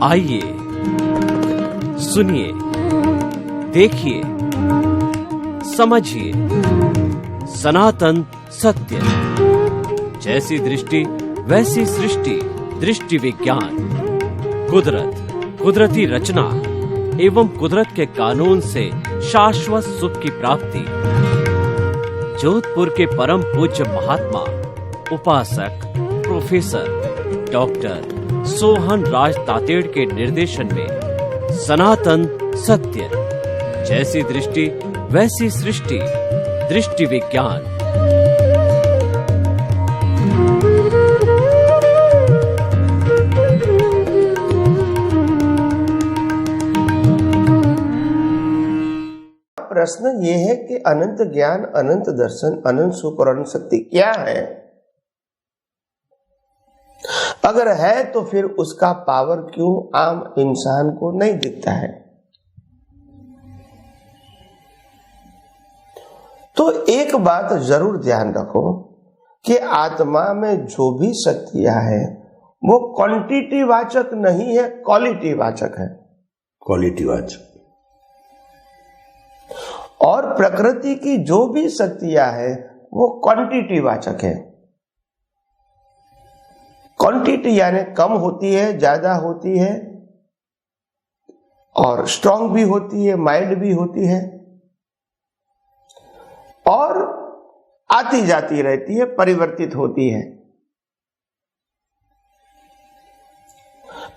आइए सुनिए, देखिए, समझिए सनातन सत्य। जैसी दृष्टि वैसी सृष्टि, दृष्टि विज्ञान। कुदरत, कुदरती रचना एवं कुदरत के कानून से शाश्वत सुख की प्राप्ति। जोधपुर के परम पूज्य महात्मा उपासक प्रोफेसर डॉक्टर सोहन राज तातेड़ के निर्देशन में सनातन सत्य। जैसी दृष्टि वैसी सृष्टि, दृष्टि विज्ञान। प्रश्न ये है कि अनंत ज्ञान, अनंत दर्शन, अनंत सुख और अनंत शक्ति क्या है? अगर है तो फिर उसका पावर क्यों आम इंसान को नहीं दिखता है? तो एक बात जरूर ध्यान रखो कि आत्मा में जो भी शक्तियां हैं वो क्वांटिटी वाचक नहीं है, क्वालिटी वाचक है। क्वालिटी वाचक। और प्रकृति की जो भी शक्तियां हैं वो क्वांटिटी वाचक है। क्वांटिटी यानी कम होती है, ज्यादा होती है, और स्ट्रांग भी होती है, माइल्ड भी होती है, और आती जाती रहती है, परिवर्तित होती है।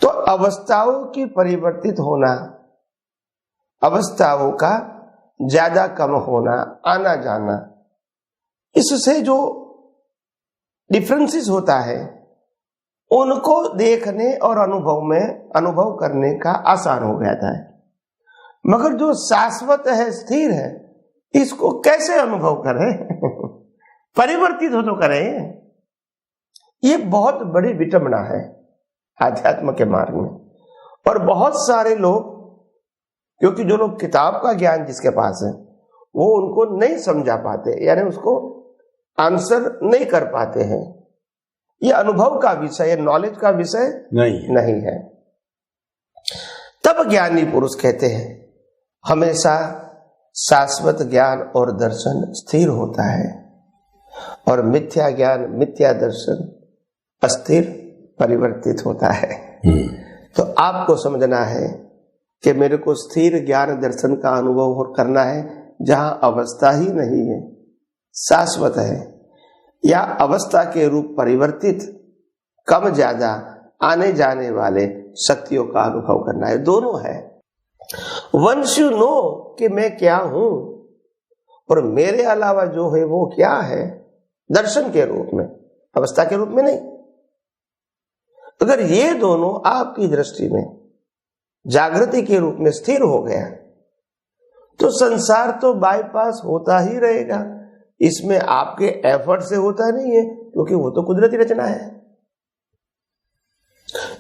तो अवस्थाओं की परिवर्तित होना, अवस्थाओं का ज्यादा कम होना, आना जाना, इससे जो डिफरेंसेस होता है उनको देखने और अनुभव करने का आसान हो गया है। मगर जो शाश्वत है, स्थिर है, इसको कैसे अनुभव करें? परिवर्तित हो तो करें। ये बहुत बड़ी विडंबना है आध्यात्म के मार्ग में। और बहुत सारे लोग, क्योंकि जो लोग किताब का ज्ञान जिसके पास है वो उनको नहीं समझा पाते, यानी उसको आंसर नहीं कर पाते हैं। ये अनुभव का विषय, नॉलेज का विषय नहीं है। तब ज्ञानी पुरुष कहते हैं हमेशा शाश्वत ज्ञान और दर्शन स्थिर होता है, और मिथ्या ज्ञान, मिथ्या दर्शन अस्थिर, परिवर्तित होता है। तो आपको समझना है कि मेरे को स्थिर ज्ञान दर्शन का अनुभव करना है जहां अवस्था ही नहीं है, शाश्वत है, या अवस्था के रूप परिवर्तित, कम ज्यादा आने जाने वाले शक्तियों का अनुभव करना है। दोनों है। वंस यू नो कि मैं क्या हूं और मेरे अलावा जो है वो क्या है, दर्शन के रूप में, अवस्था के रूप में नहीं। अगर ये दोनों आपकी दृष्टि में जागृति के रूप में स्थिर हो गया तो संसार तो बाईपास होता ही रहेगा। इसमें आपके एफर्ट से होता नहीं है, क्योंकि वो तो कुदरती रचना है।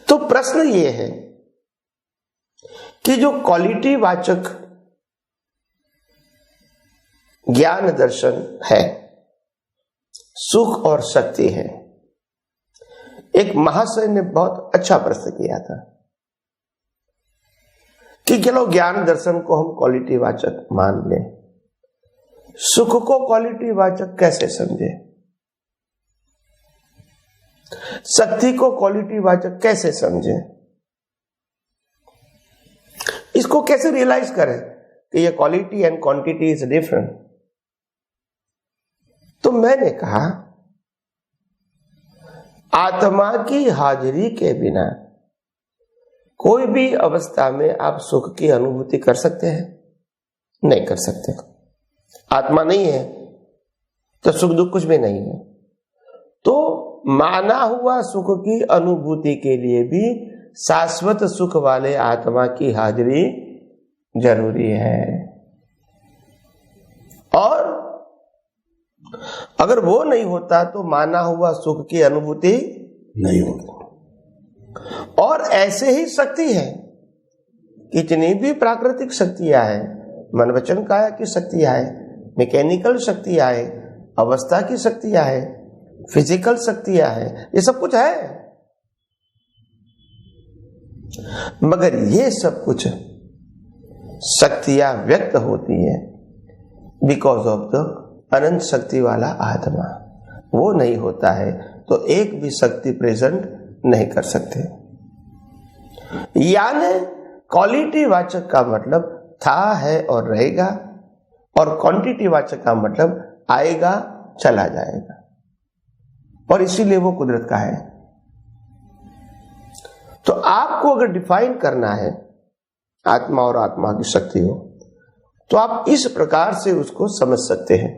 तो प्रश्न ये है कि जो क्वालिटी वाचक ज्ञान दर्शन है, सुख और शक्ति है। एक महाशय ने बहुत अच्छा प्रश्न किया था कि चलो ज्ञान दर्शन को हम क्वालिटी वाचक मान लें, सुख को क्वालिटी वाचक कैसे समझे, शक्ति को क्वालिटी वाचक कैसे समझे, इसको कैसे रियलाइज करें कि ये quality and quantity is different? तो मैंने कहा आत्मा की हाजिरी के बिना कोई भी अवस्था में आप सुख की अनुभूति कर सकते हैं? नहीं कर सकते। आत्मा नहीं है तो सुख दुख कुछ भी नहीं है। तो माना हुआ सुख की अनुभूति के लिए भी शाश्वत सुख वाले आत्मा की हाजिरी जरूरी है। और अगर वो नहीं होता तो माना हुआ सुख की अनुभूति नहीं होगी। और ऐसे ही शक्ति है, कितनी भी प्राकृतिक शक्तियां हैं, मन वचन काया की शक्तियां हैं, मैकेनिकल शक्तियां हैं, अवस्था की शक्तियां हैं, फिजिकल शक्तियां हैं, ये सब कुछ है। मगर ये सब कुछ शक्तियां व्यक्त होती है बिकॉज ऑफ द अनंत शक्ति वाला आत्मा। वो नहीं होता है तो एक भी शक्ति प्रेजेंट नहीं कर सकते। यानी क्वालिटी वाचक का मतलब था, है और रहेगा, और क्वांटिटी वाचक का मतलब आएगा चला जाएगा, और इसीलिए वो कुदरत का है। तो आपको अगर डिफाइन करना है आत्मा और आत्मा की शक्ति हो तो आप इस प्रकार से उसको समझ सकते हैं।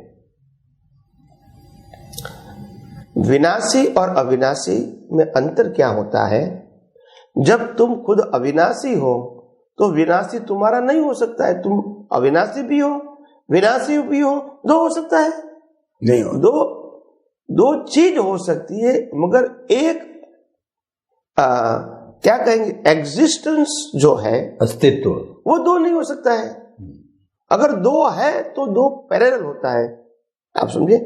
विनाशी और अविनाशी में अंतर क्या होता है? जब तुम खुद अविनाशी हो तो विनाशी तुम्हारा नहीं हो सकता है। तुम अविनाशी भी हो, विनाशी भी हो, दो हो सकता है नहीं हो। दो चीज हो सकती है, मगर एक क्या कहेंगे, एग्जिस्टेंस जो है, अस्तित्व, वो दो नहीं हो सकता है। अगर दो है तो दो पैरेलल होता है। आप समझे,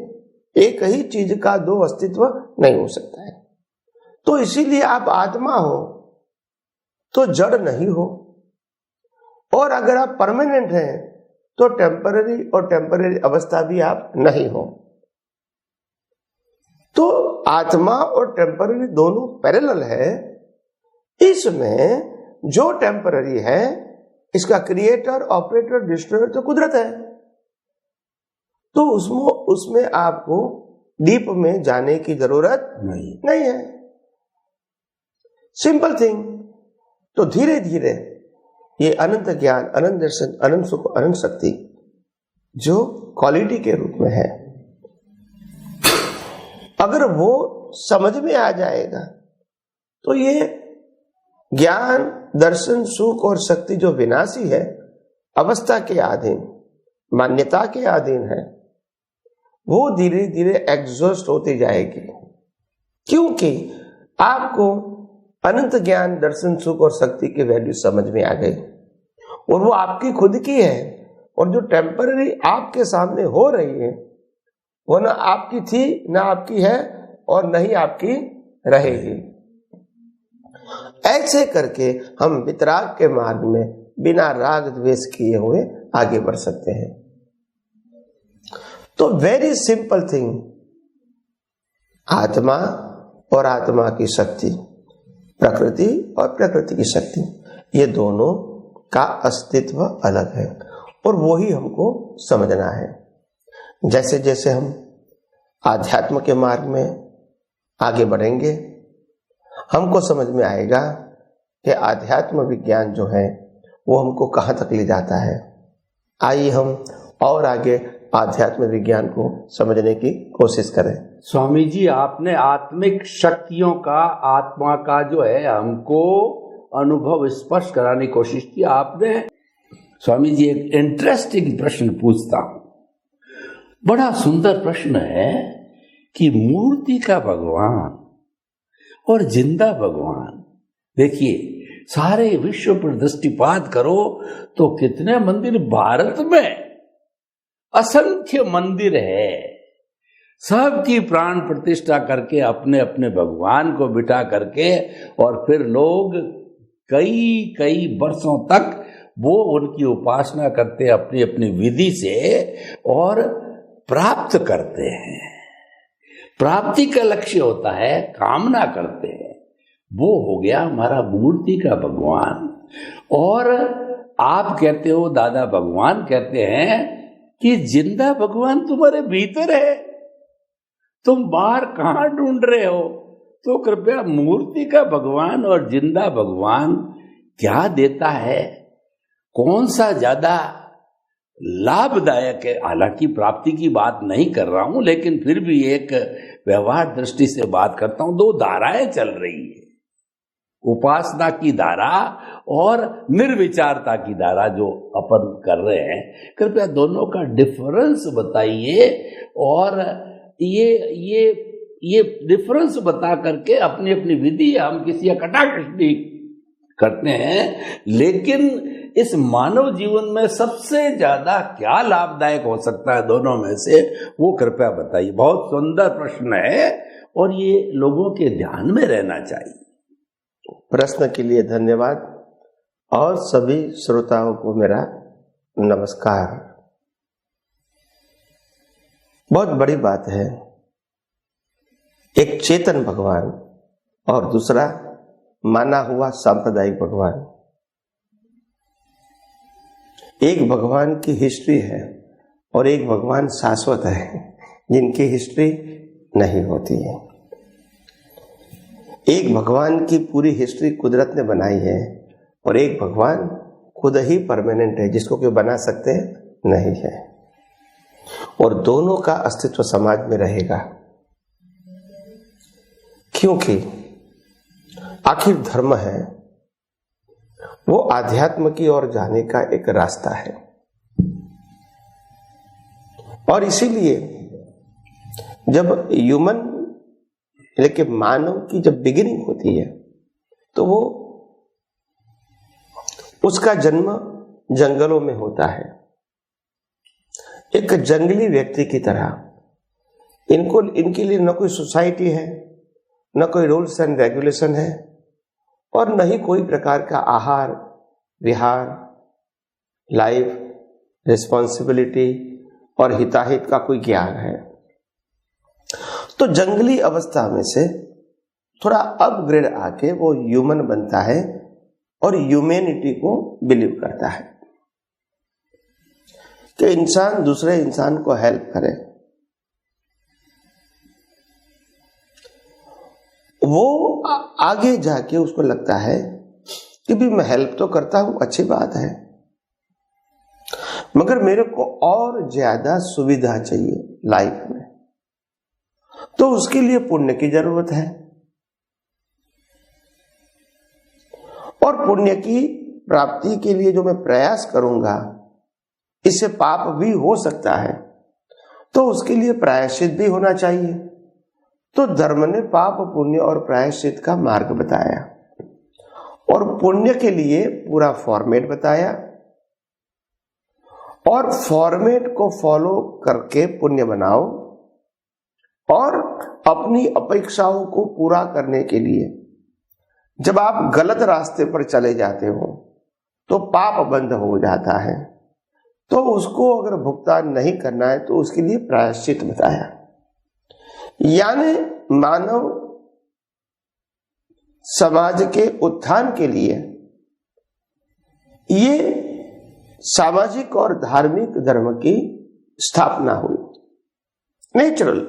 एक ही चीज का दो अस्तित्व नहीं हो सकता है। तो इसीलिए आप आत्मा हो तो जड़ नहीं हो, और अगर आप परमानेंट हैं तो टेम्पररी और टेम्पररी अवस्था भी आप नहीं हो। तो आत्मा और टेम्पररी दोनों पैरेलल है। इसमें जो टेम्पररी है इसका क्रिएटर, ऑपरेटर, डिस्ट्रॉयर तो कुदरत है। तो उसमें आपको डीप में जाने की जरूरत नहीं है। Simple thing. तो धीरे धीरे ये अनंत ज्ञान, अनंत दर्शन, अनंत सुख, अनंत शक्ति जो क्वालिटी के रूप में है, अगर वो समझ में आ जाएगा तो ये ज्ञान, दर्शन, सुख और शक्ति जो विनाशी है, अवस्था के अधीन, मान्यता के अधीन है, वो धीरे धीरे एग्जॉस्ट होती जाएगी। क्योंकि आपको अनंत ज्ञान, दर्शन, सुख और शक्ति की वैल्यू समझ में आ गई, और वो आपकी खुद की है। और जो टेम्पररी आपके सामने हो रही है वो ना आपकी थी, ना आपकी है, और न ही आपकी रहेगी। ऐसे करके हम वितराग के मार्ग में बिना राग द्वेष किए हुए आगे बढ़ सकते हैं। तो वेरी सिंपल थिंग, आत्मा और आत्मा की शक्ति, प्रकृति और प्रकृति की शक्ति, ये दोनों का अस्तित्व अलग है, और वो ही हमको समझना है। जैसे जैसे हम आध्यात्म के मार्ग में आगे बढ़ेंगे, हमको समझ में आएगा कि आध्यात्म विज्ञान जो है वो हमको कहाँ तक ले जाता है। आइए हम और आगे आध्यात्म विज्ञान को समझने की कोशिश करें। स्वामी जी, आपने आत्मिक शक्तियों का, आत्मा का जो है हमको अनुभव स्पष्ट कराने की कोशिश की आपने। स्वामी जी, एक इंटरेस्टिंग प्रश्न पूछता हूं, बड़ा सुंदर प्रश्न है कि मूर्ति का भगवान और जिंदा भगवान, देखिए सारे विश्व पर दृष्टिपात करो तो कितने मंदिर, भारत में असंख्य मंदिर है, सबकी प्राण प्रतिष्ठा करके अपने अपने भगवान को बिठा करके, और फिर लोग कई कई वर्षों तक वो उनकी उपासना करते हैं अपनी अपनी विधि से, और प्राप्त करते हैं। प्राप्ति का लक्ष्य होता है, कामना करते हैं। वो हो गया हमारा मूर्ति का भगवान। और आप कहते हो, दादा भगवान कहते हैं कि जिंदा भगवान तुम्हारे भीतर है, तुम बाहर कहां ढूंढ रहे हो? तो कृपया मूर्ति का भगवान और जिंदा भगवान क्या देता है, कौन सा ज्यादा लाभदायक है? हालांकि प्राप्ति की बात नहीं कर रहा हूं, लेकिन फिर भी एक व्यवहार दृष्टि से बात करता हूं। दो धाराएं चल रही है, उपासना की धारा और निर्विचारता की धारा जो अपन कर रहे हैं। कृपया दोनों का डिफरेंस बताइए, और ये डिफरेंस बता करके अपनी अपनी विधि हम किसी का कटाक्षी करते हैं, लेकिन इस मानव जीवन में सबसे ज्यादा क्या लाभदायक हो सकता है दोनों में से, वो कृपया बताइए। बहुत सुंदर प्रश्न है और ये लोगों के ध्यान में रहना चाहिए। प्रश्न के लिए धन्यवाद और सभी श्रोताओं को मेरा नमस्कार। बहुत बड़ी बात है, एक चेतन भगवान और दूसरा माना हुआ सांप्रदायिक भगवान। एक भगवान की हिस्ट्री है और एक भगवान शाश्वत है, जिनकी हिस्ट्री नहीं होती है। एक भगवान की पूरी हिस्ट्री कुदरत ने बनाई है और एक भगवान खुद ही परमानेंट है, जिसको कोई बना सकते नहीं है, और दोनों का अस्तित्व समाज में रहेगा। क्योंकि आखिर धर्म है वो आध्यात्म की ओर जाने का एक रास्ता है, और इसीलिए जब ह्यूमन लेकिन मानव की जब बिगिनिंग होती है तो वो उसका जन्म जंगलों में होता है, एक जंगली व्यक्ति की तरह। इनके लिए न कोई सोसाइटी है, न कोई रूल्स एंड रेगुलेशन है, और न ही कोई प्रकार का आहार विहार, लाइफ, रिस्पॉन्सिबिलिटी और हिताहित का कोई ज्ञान है। तो जंगली अवस्था में से थोड़ा अपग्रेड आके वो ह्यूमन बनता है और ह्यूमैनिटी को बिलीव करता है कि इंसान दूसरे इंसान को हेल्प करे। वो आगे जाके उसको लगता है कि भी मैं हेल्प तो करता हूं, अच्छी बात है, मगर मेरे को और ज्यादा सुविधा चाहिए लाइफ में, तो उसके लिए पुण्य की जरूरत है। और पुण्य की प्राप्ति के लिए जो मैं प्रयास करूंगा, इससे पाप भी हो सकता है, तो उसके लिए प्रायश्चित भी होना चाहिए। तो धर्म ने पाप पुण्य और प्रायश्चित का मार्ग बताया, और पुण्य के लिए पूरा फॉर्मेट बताया, और फॉर्मेट को फॉलो करके पुण्य बनाओ, और अपनी अपेक्षाओं को पूरा करने के लिए जब आप गलत रास्ते पर चले जाते हो तो पाप बंद हो जाता है, तो उसको अगर भुगतान नहीं करना है तो उसके लिए प्रायश्चित बताया। यानी मानव समाज के उत्थान के लिए ये सामाजिक और धार्मिक धर्म की स्थापना हुई, नेचुरल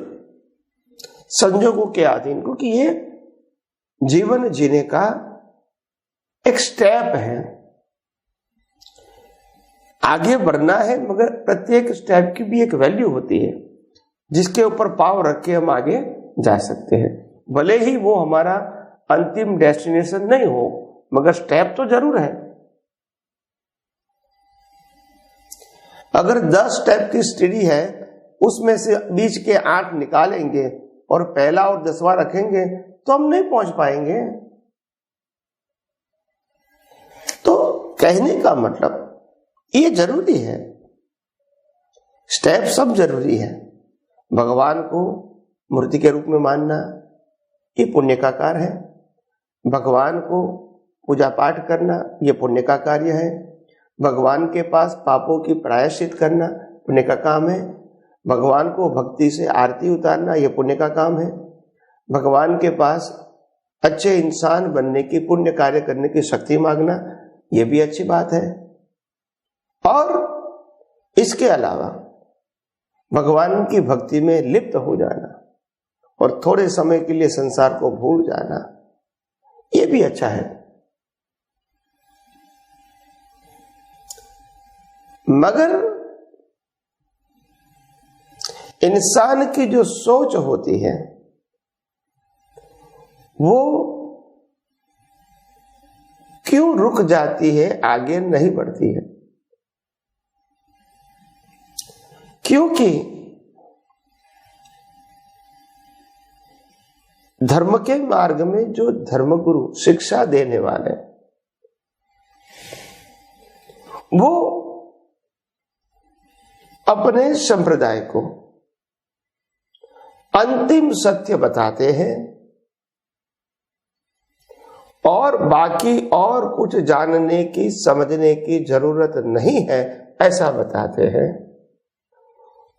संजोगों के अधीन, क्योंकि ये जीवन जीने का एक स्टेप है। आगे बढ़ना है, मगर प्रत्येक स्टेप की भी एक वैल्यू होती है, जिसके ऊपर पाव रख के हम आगे जा सकते हैं। भले ही वो हमारा अंतिम डेस्टिनेशन नहीं हो, मगर स्टेप तो जरूर है। अगर 10 स्टेप की सीढ़ी है, उसमें से बीच के 8 निकालेंगे और पहला और 10वां रखेंगे तो हम नहीं पहुंच पाएंगे। तो कहने का मतलब ये जरूरी है, स्टेप सब जरूरी है। भगवान को मूर्ति के रूप में मानना ये पुण्य का कार्य है, भगवान को पूजा पाठ करना ये पुण्य का कार्य है, भगवान के पास पापों की प्रायश्चित करना पुण्य का काम है, भगवान को भक्ति से आरती उतारना यह पुण्य का काम है, भगवान के पास अच्छे इंसान बनने की, पुण्य कार्य करने की शक्ति मांगना यह भी अच्छी बात है। और इसके अलावा भगवान की भक्ति में लिप्त हो जाना और थोड़े समय के लिए संसार को भूल जाना यह भी अच्छा है। मगर इंसान की जो सोच होती है वो क्यों रुक जाती है, आगे नहीं बढ़ती है? क्योंकि धर्म के मार्ग में जो धर्मगुरु शिक्षा देने वाले वो अपने संप्रदाय को अंतिम सत्य बताते हैं और बाकी और कुछ जानने की समझने की जरूरत नहीं है, ऐसा बताते हैं।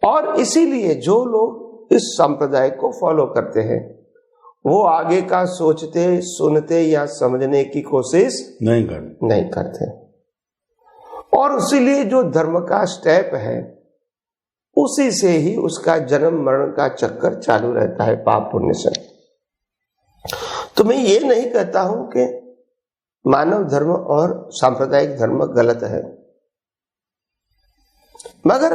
और इसीलिए जो लोग इस संप्रदाय को फॉलो करते हैं वो आगे का सोचते, सुनते या समझने की कोशिश नहीं करते। और इसीलिए जो धर्म का स्टेप है उसी से ही उसका जन्म मरण का चक्कर चालू रहता है, पाप पुण्य से। तो मैं ये नहीं कहता हूं कि मानव धर्म और सांप्रदायिक धर्म गलत है, मगर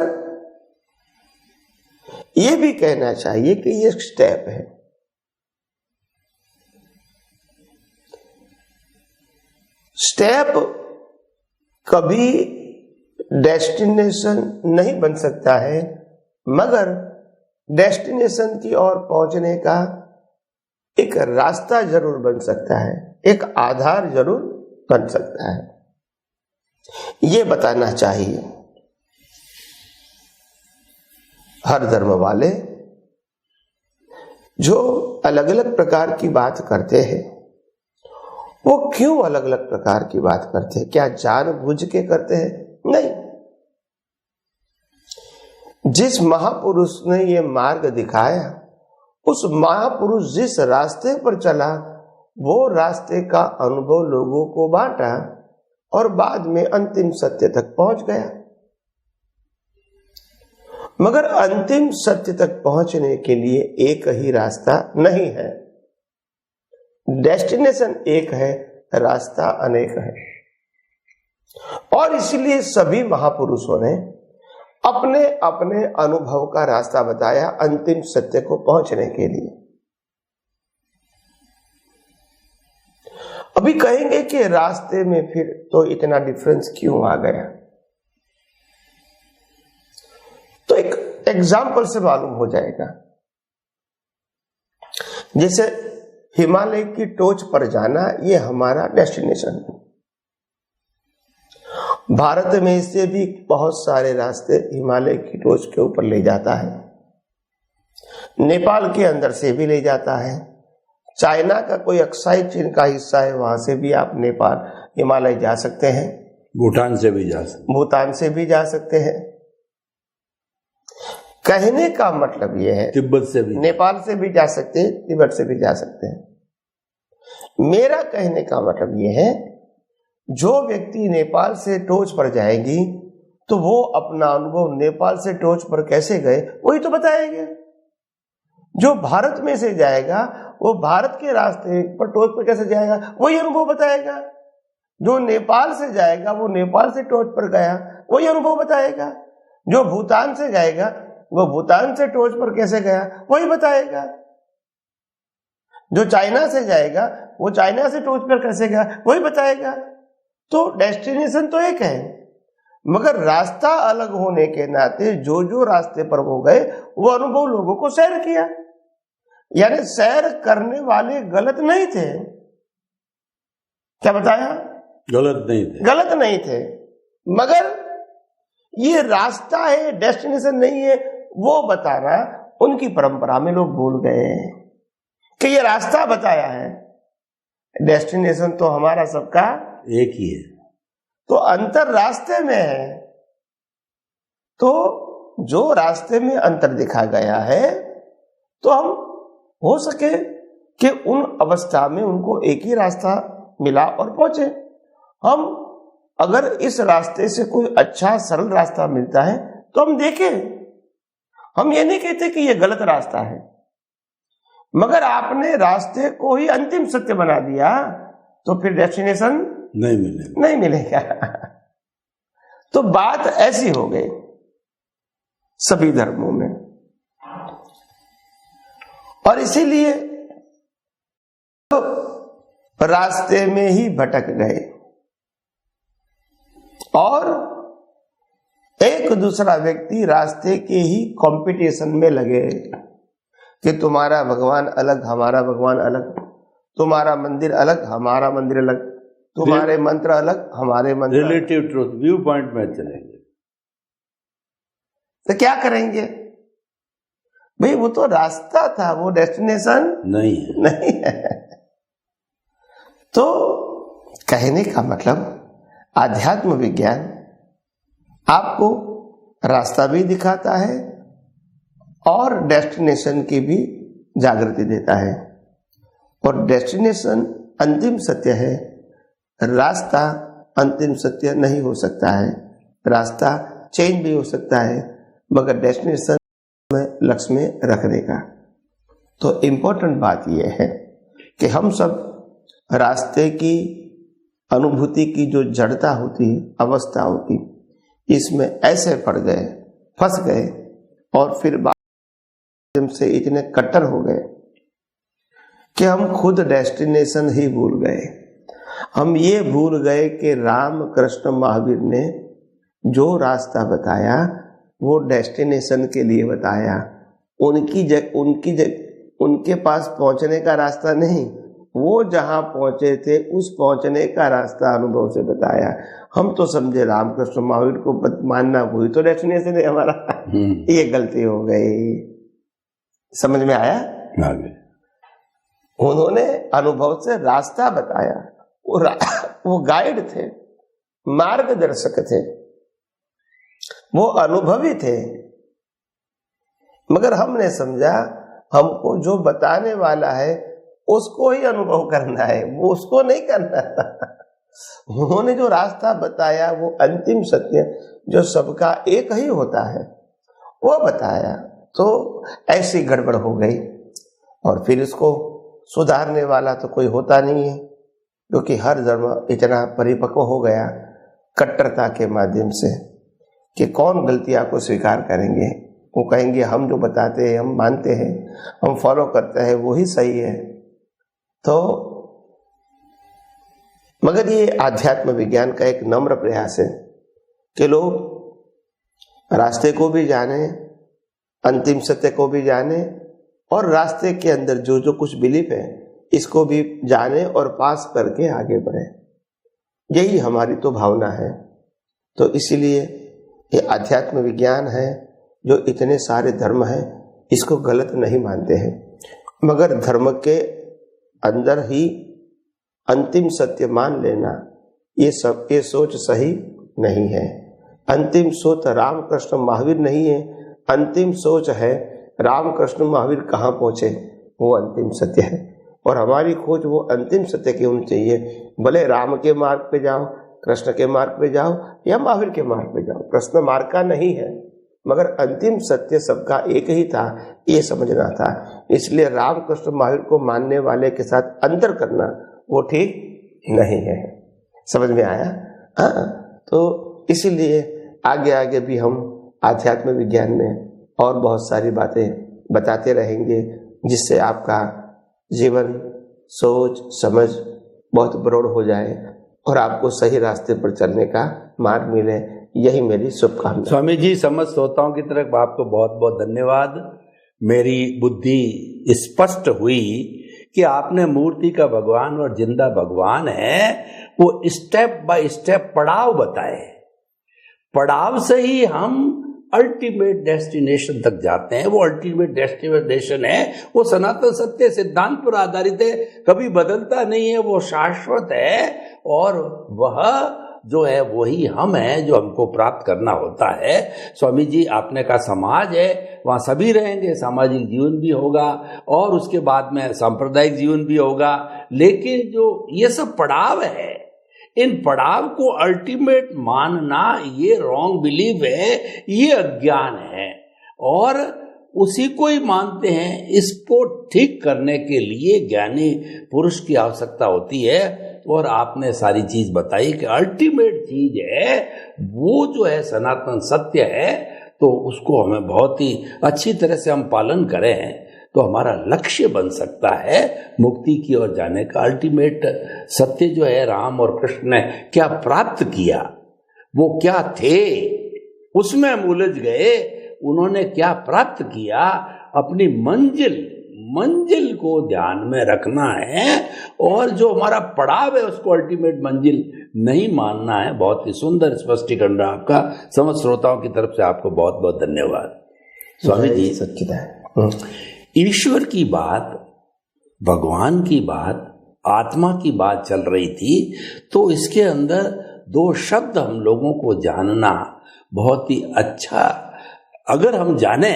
ये भी कहना चाहिए कि ये स्टेप है। स्टेप कभी डेस्टिनेशन नहीं बन सकता है, मगर डेस्टिनेशन की ओर पहुंचने का एक रास्ता जरूर बन सकता है, एक आधार जरूर बन सकता है। ये बताना चाहिए। हर धर्म वाले जो अलग अलग प्रकार की बात करते हैं वो क्यों अलग अलग प्रकार की बात करते हैं? क्या जानबूझ के करते हैं? नहीं। जिस महापुरुष ने ये मार्ग दिखाया, उस महापुरुष जिस रास्ते पर चला वो रास्ते का अनुभव लोगों को बांटा और बाद में अंतिम सत्य तक पहुंच गया। मगर अंतिम सत्य तक पहुंचने के लिए एक ही रास्ता नहीं है। डेस्टिनेशन एक है, रास्ता अनेक है। और इसलिए सभी महापुरुषों ने अपने अपने अनुभव का रास्ता बताया अंतिम सत्य को पहुंचने के लिए। अभी कहेंगे कि रास्ते में फिर तो इतना डिफरेंस क्यों आ गया? तो एक एग्जाम्पल से मालूम हो जाएगा। जैसे हिमालय की टोच पर जाना, ये हमारा डेस्टिनेशन है। भारत में से भी बहुत सारे रास्ते हिमालय की टोच के ऊपर ले जाता है। नेपाल के अंदर से भी ले जाता है। चाइना का कोई अक्साई चीन का हिस्सा है, वहां से भी आप नेपाल हिमालय जा सकते हैं। भूटान से भी जा सकते हैं। कहने का मतलब यह है तिब्बत से भी, नेपाल से भी जा सकते हैं, तिब्बत से भी जा सकते हैं। मेरा कहने का मतलब यह है जो व्यक्ति नेपाल से टोच पर जाएगी तो वो अपना अनुभव नेपाल से टोच पर कैसे गए वही तो बताएंगे। जो भारत में से जाएगा वो भारत के रास्ते पर टोच पर कैसे जाएगा वही अनुभव बताएगा। जो नेपाल से जाएगा वो नेपाल से टोच पर गया वही अनुभव बताएगा। जो भूटान से जाएगा वो भूटान से टोच पर कैसे गया वही बताएगा। जो चाइना से जाएगा वो चाइना से टोच पर कैसे गया वही बताएगा। तो डेस्टिनेशन तो एक है, मगर रास्ता अलग होने के नाते जो जो रास्ते पर वो गए वो अनुभव लोगों को शेयर किया। यानी शेयर करने वाले गलत नहीं थे। क्या बताया? गलत नहीं थे, मगर ये रास्ता है, डेस्टिनेशन नहीं है, वो बताना उनकी परंपरा में लोग भूल गए कि ये रास्ता बताया है, डेस्टिनेशन तो हमारा सबका एक ही है। तो अंतर रास्ते में है। तो जो रास्ते में अंतर दिखा गया है तो हम हो सके कि उन अवस्था में उनको एक ही रास्ता मिला और पहुंचे। हम अगर इस रास्ते से कोई अच्छा सरल रास्ता मिलता है तो हम देखें। हम ये नहीं कहते कि ये गलत रास्ता है, मगर आपने रास्ते को ही अंतिम सत्य बना दिया तो फिर डेस्टिनेशन नहीं मिलेगा। तो बात ऐसी हो गई सभी धर्मों में। और इसीलिए तो रास्ते में ही भटक गए और एक दूसरा व्यक्ति रास्ते के ही कंपटीशन में लगे कि तुम्हारा भगवान अलग, हमारा भगवान अलग, तुम्हारा मंदिर अलग, हमारा मंदिर अलग, तुम्हारे मंत्र अलग, हमारे मंत्र। रिलेटिव ट्रूथ, व्यू पॉइंट में चलेंगे तो क्या करेंगे भाई? वो तो रास्ता था, वो डेस्टिनेशन नहीं है। तो कहने का मतलब आध्यात्म विज्ञान आपको रास्ता भी दिखाता है और डेस्टिनेशन की भी जागृति देता है। और डेस्टिनेशन अंतिम सत्य है, रास्ता अंतिम सत्य नहीं हो सकता है। रास्ता चेंज भी हो सकता है, मगर डेस्टिनेशन में लक्ष्य में रखने का। तो इम्पोर्टेंट बात यह है कि हम सब रास्ते की अनुभूति की जो जड़ता होती है, अवस्था होती, इसमें ऐसे पड़ गए, फंस गए और फिर बाद से इतने कट्टर हो गए कि हम खुद डेस्टिनेशन ही भूल गए। हम ये भूल गए कि राम कृष्ण महावीर ने जो रास्ता बताया वो डेस्टिनेशन के लिए बताया, उनके पास पहुंचने का रास्ता नहीं, वो जहां पहुंचे थे उस पहुंचने का रास्ता अनुभव से बताया। हम तो समझे रामकृष्ण महावीर को मानना वही तो डेस्टिनेशन है हमारा। ये गलती हो गई। समझ में आया? उन्होंने अनुभव से रास्ता बताया, वो गाइड थे, मार्गदर्शक थे, वो अनुभवी थे, मगर हमने समझा हमको जो बताने वाला है उसको ही अनुभव करना है, वो उसको नहीं करना था। उन्होंने जो रास्ता बताया वो अंतिम सत्य जो सबका एक ही होता है वो बताया। तो ऐसी गड़बड़ हो गई और फिर इसको सुधारने वाला तो कोई होता नहीं है, क्योंकि हर धर्म इतना परिपक्व हो गया कट्टरता के माध्यम से कि कौन गलतियां को स्वीकार करेंगे। वो कहेंगे हम जो बताते हैं, हम मानते हैं, हम फॉलो करते हैं, वही सही है। तो मगर ये आध्यात्म विज्ञान का एक नम्र प्रयास है कि लोग रास्ते को भी जाने, अंतिम सत्य को भी जाने और रास्ते के अंदर जो जो कुछ बिलीफ है इसको भी जाने और पास करके आगे बढ़े। यही हमारी तो भावना है। तो इसीलिए ये आध्यात्म विज्ञान है जो इतने सारे धर्म हैं इसको गलत नहीं मानते हैं, मगर धर्म के अंदर ही अंतिम सत्य मान लेना ये सोच सही नहीं है। अंतिम सोच रामकृष्ण महावीर नहीं है, अंतिम सोच है रामकृष्ण महावीर कहाँ पहुंचे, वो अंतिम सत्य है। और हमारी खोज वो अंतिम सत्य की होनी चाहिए। भले राम के मार्ग पे जाओ, कृष्ण के मार्ग पे जाओ या महावीर के मार्ग पे जाओ, प्रश्न मार्ग का नहीं है, मगर अंतिम सत्य सबका एक ही था, ये समझना था। इसलिए रामकृष्ण महावीर को मानने वाले के साथ अंतर करना वो ठीक नहीं है। समझ में आया? हाँ, तो इसीलिए आगे आगे भी हम आध्यात्म विज्ञान में और बहुत सारी बातें बताते रहेंगे, जिससे आपका जीवन, सोच, समझ बहुत ब्रॉड हो जाए और आपको सही रास्ते पर चलने का मार्ग मिले। यही मेरी शुभकामना। स्वामी जी, समस्त श्रोताओं की तरफ आपको बहुत बहुत धन्यवाद। मेरी बुद्धि स्पष्ट हुई कि आपने मूर्ति का भगवान और जिंदा भगवान है वो स्टेप बाय स्टेप पड़ाव बताए। पड़ाव से ही हम अल्टीमेट डेस्टिनेशन तक जाते हैं। वो अल्टीमेट डेस्टिनेशन है, वो सनातन सत्य सिद्धांत पर आधारित है, कभी बदलता नहीं है, वो शाश्वत है और वह जो है वही हम हैं जो हमको प्राप्त करना होता है। स्वामी जी, आपने कहा समाज है, वहां सभी रहेंगे, सामाजिक जीवन भी होगा और उसके बाद में सांप्रदायिक जीवन भी होगा, लेकिन जो ये सब पड़ाव है, इन पड़ाव को अल्टीमेट मानना ये रॉन्ग बिलीव है, ये अज्ञान है और उसी को ही मानते हैं। इसको ठीक करने के लिए ज्ञानी पुरुष की आवश्यकता होती है और आपने सारी चीज बताई कि अल्टीमेट चीज है वो जो है सनातन सत्य है, तो उसको हमें बहुत ही अच्छी तरह से हम पालन करें तो हमारा लक्ष्य बन सकता है मुक्ति की ओर जाने का। अल्टीमेट सत्य जो है, राम और कृष्ण ने क्या प्राप्त किया, वो क्या थे, उसमें हम उलझ गए। उन्होंने क्या प्राप्त किया, अपनी मंजिल को ध्यान में रखना है और जो हमारा पड़ाव है उसको अल्टीमेट मंजिल नहीं मानना है। बहुत ही सुंदर स्पष्टीकरण आपका। समस्त श्रोताओं की तरफ से आपको बहुत बहुत धन्यवाद। स्वामी जी, सच्चिदानंद, ईश्वर की बात, भगवान की बात आत्मा की बात चल रही थी, तो इसके अंदर दो शब्द हम लोगों को जानना बहुत ही अच्छा, अगर हम जाने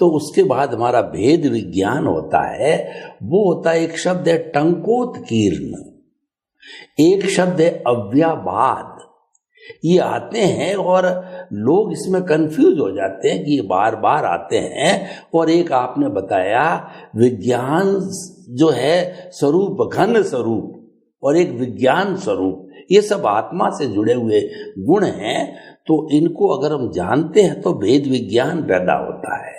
तो उसके बाद हमारा भेद विज्ञान होता है। वो होता है, एक शब्द है टंकोत्कीर्ण, एक शब्द है अव्याबाद। ये आते हैं और लोग इसमें कंफ्यूज हो जाते हैं कि ये बार बार आते हैं। और एक आपने बताया विज्ञान जो है स्वरूप, घन स्वरूप और एक विज्ञान स्वरूप, ये सब आत्मा से जुड़े हुए गुण हैं। तो इनको अगर हम जानते हैं तो भेद विज्ञान पैदा होता है,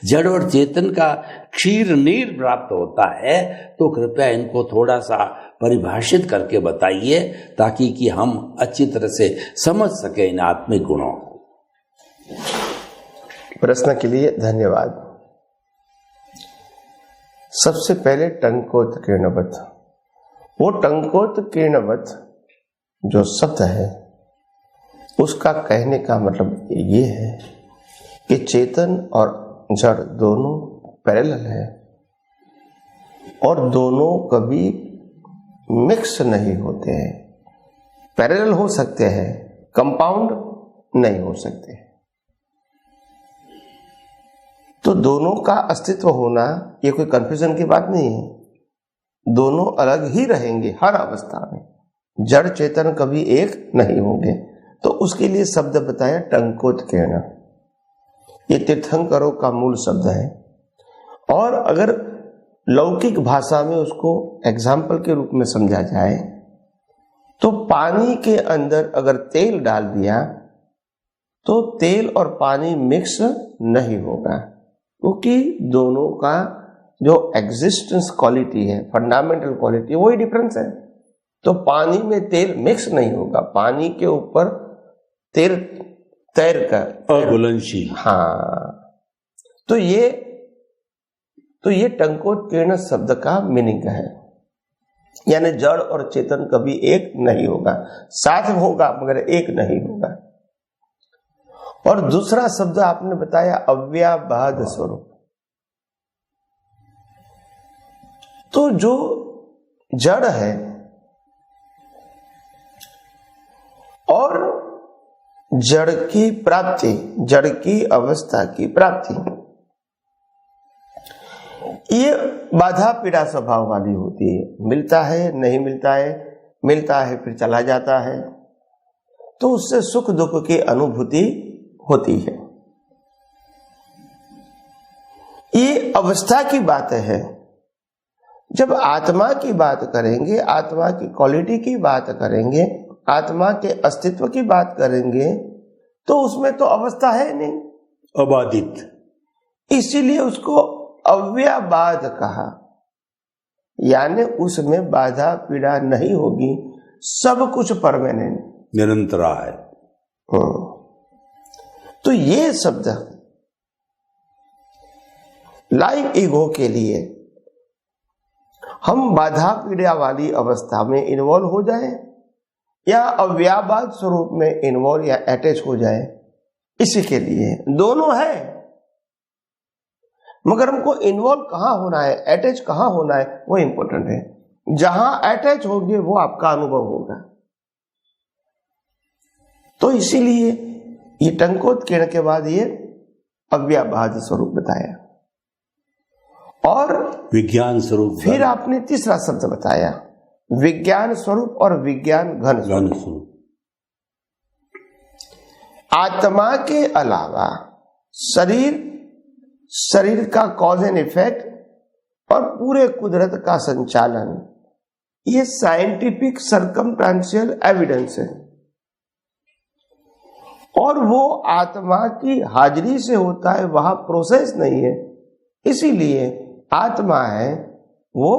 जड़ और चेतन का क्षीर नीर प्राप्त होता है। तो कृपया इनको थोड़ा सा परिभाषित करके बताइए, ताकि कि हम अच्छी तरह से समझ सके इन आत्मिक गुणों को। प्रश्न के लिए धन्यवाद। सबसे पहले टंकोत्कीर्णवत, वो टंकोत्कीर्णवत जो शब्द है उसका कहने का मतलब ये है कि चेतन और जड़ दोनों पैरेलल है और दोनों कभी मिक्स नहीं होते हैं। पैरेलल हो सकते हैं, कंपाउंड नहीं हो सकते। तो दोनों का अस्तित्व होना ये कोई कंफ्यूजन की बात नहीं है। दोनों अलग ही रहेंगे हर अवस्था में, जड़ चेतन कभी एक नहीं होंगे। तो उसके लिए शब्द बताया टंकोत्कीर्ण। ये तीर्थंकरों का मूल शब्द है। और अगर लौकिक भाषा में उसको एग्जाम्पल के रूप में समझा जाए तो पानी के अंदर अगर तेल डाल दिया तो तेल और पानी मिक्स नहीं होगा, क्योंकि दोनों का जो एग्जिस्टेंस क्वालिटी है, फंडामेंटल क्वालिटी, वही डिफरेंस है। तो पानी में तेल मिक्स नहीं होगा, पानी के ऊपर तेल तैर कर अघुलनशील। हाँ, तो ये टंकोत्कीर्ण शब्द का मीनिंग है। यानी जड़ और चेतन कभी एक नहीं होगा, साथ होगा मगर एक नहीं होगा। और दूसरा शब्द आपने बताया अव्याबाद स्वरूप। तो जो जड़ है और जड़ की प्राप्ति, जड़ की अवस्था की प्राप्ति, ये बाधा पीड़ा स्वभाव वाली होती है। मिलता है, नहीं मिलता है, मिलता है फिर चला जाता है, तो उससे सुख दुख की अनुभूति होती है। ये अवस्था की बात है। जब आत्मा की बात करेंगे, आत्मा की क्वालिटी की बात करेंगे, आत्मा के अस्तित्व की बात करेंगे, तो उसमें तो अवस्था है नहीं, अबाधित। इसीलिए उसको अव्याबाद कहा। यानी उसमें बाधा पीड़ा नहीं होगी, सब कुछ परमानेंट, निरंतर है। तो ये शब्द लाइव ईगो के लिए हम बाधा पीड़ा वाली अवस्था में इन्वॉल्व हो जाए या अव्याबाद स्वरूप में इन्वॉल्व या अटैच हो जाए, इसी के लिए दोनों है। मगर हमको इन्वॉल्व कहां होना है, अटैच कहां होना है, वो इंपॉर्टेंट है। जहां अटैच होगे वो आपका अनुभव होगा। तो इसीलिए ये टंकोत्कीर्ण के बाद ये अव्याबाद स्वरूप बताया और विज्ञान स्वरूप। फिर आपने तीसरा शब्द बताया विज्ञान स्वरूप और विज्ञान घन स्वरूप। आत्मा के अलावा शरीर का कॉज एंड इफेक्ट और पूरे कुदरत का संचालन, ये साइंटिफिक सर्कमस्टेंशियल एविडेंस है और वो आत्मा की हाजिरी से होता है, वहां प्रोसेस नहीं है। इसीलिए आत्मा है वो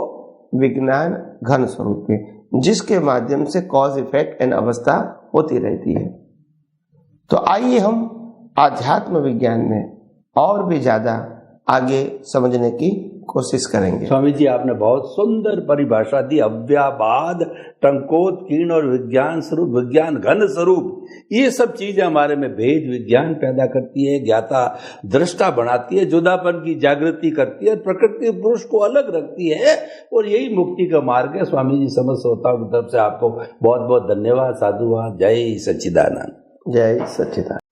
विज्ञान घन स्वरूप है, जिसके माध्यम से कॉज इफेक्ट एंड अवस्था होती रहती है। तो आइए हम आध्यात्म विज्ञान में और भी ज्यादा आगे समझने की कोशिश करेंगे। स्वामी जी आपने बहुत सुंदर परिभाषा दी। अव्याबाद, टंकोत्कीर्ण और विज्ञान स्वरूप, विज्ञान घन स्वरूप, ये सब चीजें हमारे में भेद विज्ञान पैदा करती है, ज्ञाता दृष्टा बनाती है, जुदापन की जागृति करती है, प्रकृति पुरुष को अलग रखती है, और यही मुक्ति का मार्ग है। स्वामी जी समस्त श्रोताओं की तरफ से आपको बहुत बहुत धन्यवाद, साधुवाद। जय सच्चिदानंद। जय सच्चिदानंद।